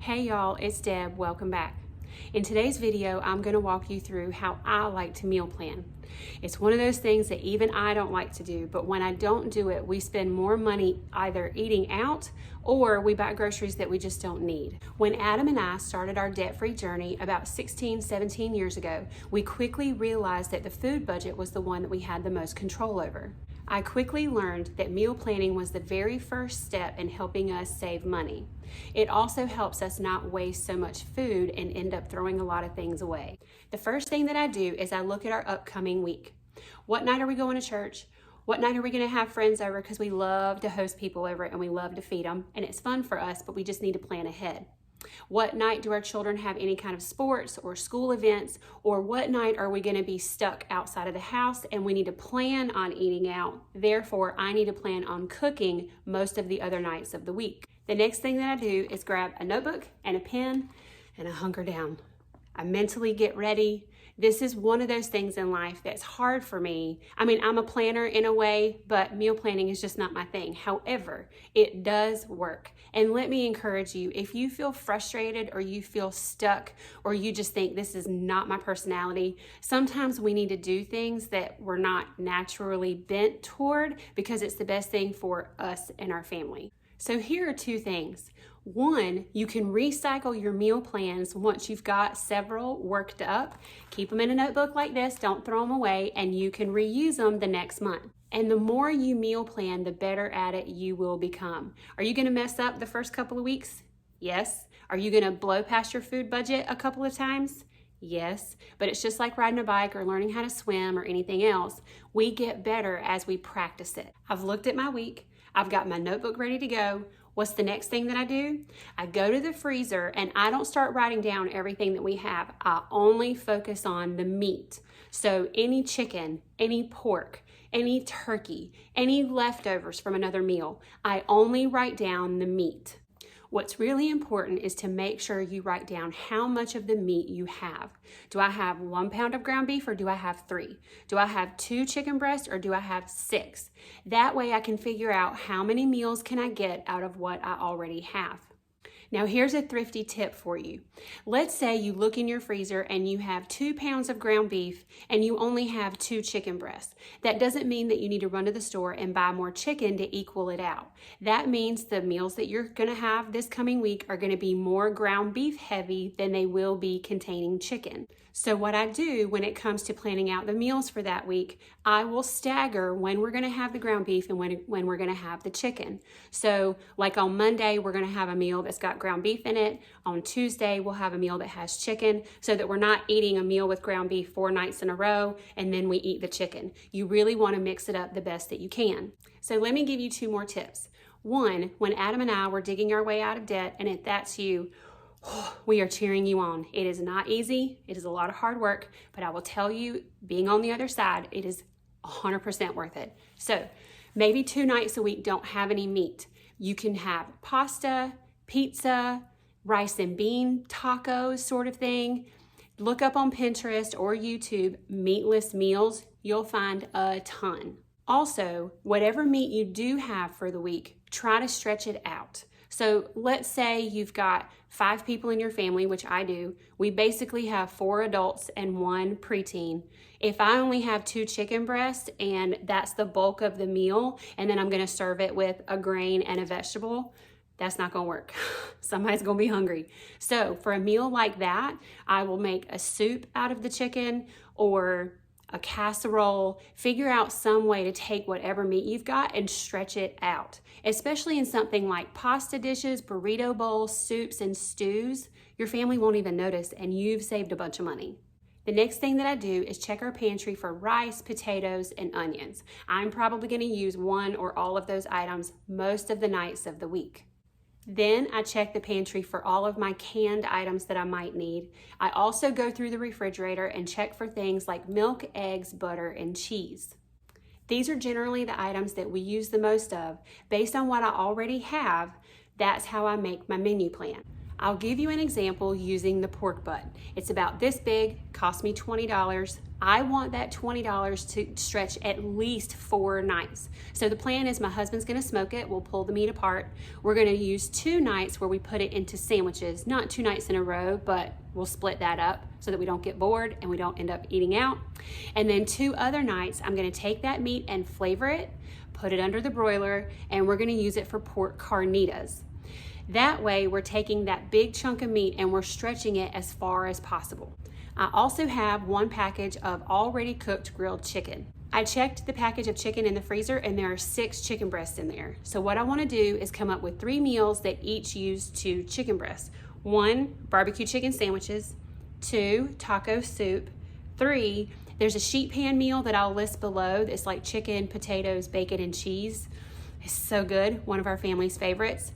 Hey y'all, it's Deb, welcome back. In today's video, I'm gonna walk you through how I like to meal plan. It's one of those things that even I don't like to do, but when I don't do it, we spend more money either eating out or we buy groceries that we just don't need. When Adam and I started our debt-free journey about 16, 17 years ago, we quickly realized that the food budget was the one that we had the most control over. I quickly learned that meal planning was the very first step in helping us save money. It also helps us not waste so much food and end up throwing a lot of things away. The first thing that I do is I look at our upcoming week. What night are we going to church? What night are we going to have friends over? Because we love to host people over and we love to feed them, and it's fun for us, but we just need to plan ahead. What night do our children have any kind of sports or school events? Or what night are we going to be stuck outside of the house and we need to plan on eating out? Therefore, I need to plan on cooking most of the other nights of the week. The next thing that I do is grab a notebook and a pen and I hunker down. I mentally get ready. This is one of those things in life that's hard for me. I mean, I'm a planner in a way, but meal planning is just not my thing. However, it does work. And let me encourage you, if you feel frustrated or you feel stuck or you just think this is not my personality, sometimes we need to do things that we're not naturally bent toward because it's the best thing for us and our family. So here are two things. One, you can recycle your meal plans once you've got several worked up. Keep them in a notebook like this, don't throw them away, and you can reuse them the next month. And the more you meal plan, the better at it you will become. Are you gonna mess up the first couple of weeks? Yes. Are you gonna blow past your food budget a couple of times? Yes, but it's just like riding a bike or learning how to swim or anything else. We get better as we practice it. I've looked at my week. I've got my notebook ready to go. What's the next thing that I do? I go to the freezer and I don't start writing down everything that we have. I only focus on the meat. So any chicken, any pork, any turkey, any leftovers from another meal, I only write down the meat. What's really important is to make sure you write down how much of the meat you have. Do I have 1 pound of ground beef or do I have 3? Do I have 2 chicken breasts or do I have 6? That way I can figure out how many meals can I get out of what I already have. Now here's a thrifty tip for you. Let's say you look in your freezer and you have 2 pounds of ground beef and you only have 2 chicken breasts. That doesn't mean that you need to run to the store and buy more chicken to equal it out. That means the meals that you're gonna have this coming week are gonna be more ground beef heavy than they will be containing chicken. So what I do when it comes to planning out the meals for that week, I will stagger when we're gonna have the ground beef and when we're gonna have the chicken. So like on Monday, we're gonna have a meal that's got ground beef in it. On Tuesday, we'll have a meal that has chicken so that we're not eating a meal with ground beef 4 nights in a row and then we eat the chicken. You really wanna mix it up the best that you can. So let me give you 2 more tips. One, when Adam and I were digging our way out of debt, and if that's you, we are cheering you on. It is not easy. It is a lot of hard work, but I will tell you, being on the other side, it is 100% worth it. So maybe 2 nights a week don't have any meat. You can have pasta, pizza, rice and bean tacos sort of thing. Look up on Pinterest or YouTube, meatless meals. You'll find a ton. Also, whatever meat you do have for the week, try to stretch it out. So let's say you've got 5 people in your family, which I do. We basically have 4 adults and 1 preteen. If I only have 2 chicken breasts and that's the bulk of the meal, and then I'm gonna serve it with a grain and a vegetable, that's not gonna work. Somebody's gonna be hungry. So for a meal like that, I will make a soup out of the chicken or a casserole. Figure out some way to take whatever meat you've got and stretch it out. Especially in something like pasta dishes, burrito bowls, soups, and stews, your family won't even notice and you've saved a bunch of money. The next thing that I do is check our pantry for rice, potatoes, and onions. I'm probably gonna use 1 or all of those items most of the nights of the week. Then I check the pantry for all of my canned items that I might need. I also go through the refrigerator and check for things like milk, eggs, butter, and cheese. These are generally the items that we use the most of. Based on what I already have, that's how I make my menu plan. I'll give you an example using the pork butt. It's about this big, cost me $20. I want that $20 to stretch at least 4 nights. So the plan is my husband's gonna smoke it, we'll pull the meat apart. We're gonna use 2 nights where we put it into sandwiches, not 2 nights in a row, but we'll split that up so that we don't get bored and we don't end up eating out. And then 2 other nights, I'm gonna take that meat and flavor it, put it under the broiler, and we're gonna use it for pork carnitas. That way, we're taking that big chunk of meat and we're stretching it as far as possible. I also have 1 package of already cooked grilled chicken. I checked the package of chicken in the freezer and there are 6 chicken breasts in there. So what I wanna do is come up with 3 meals that each use 2 chicken breasts. 1, barbecue chicken sandwiches. 2, taco soup. 3, there's a sheet pan meal that I'll list below. It's like chicken, potatoes, bacon, and cheese. It's so good, one of our family's favorites.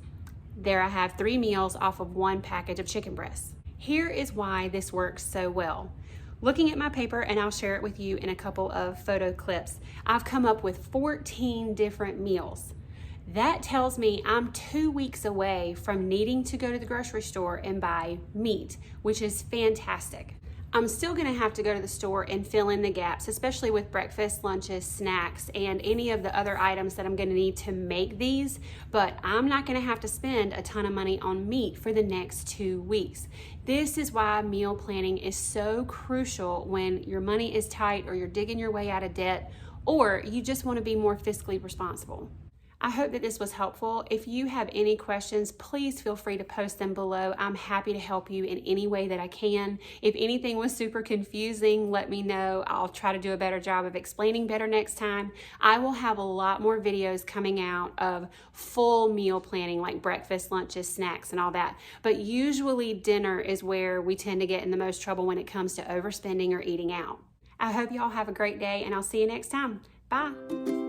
There I have 3 meals off of 1 package of chicken breasts. Here is why this works so well. Looking at my paper, and I'll share it with you in a couple of photo clips, I've come up with 14 different meals. That tells me I'm 2 weeks away from needing to go to the grocery store and buy meat, which is fantastic. I'm still gonna have to go to the store and fill in the gaps, especially with breakfast, lunches, snacks, and any of the other items that I'm gonna need to make these, but I'm not gonna have to spend a ton of money on meat for the next 2 weeks. This is why meal planning is so crucial when your money is tight or you're digging your way out of debt, or you just wanna be more fiscally responsible. I hope that this was helpful. If you have any questions, please feel free to post them below. I'm happy to help you in any way that I can. If anything was super confusing, let me know. I'll try to do a better job of explaining better next time. I will have a lot more videos coming out of full meal planning, like breakfast, lunches, snacks, and all that. But usually dinner is where we tend to get in the most trouble when it comes to overspending or eating out. I hope y'all have a great day, and I'll see you next time. Bye.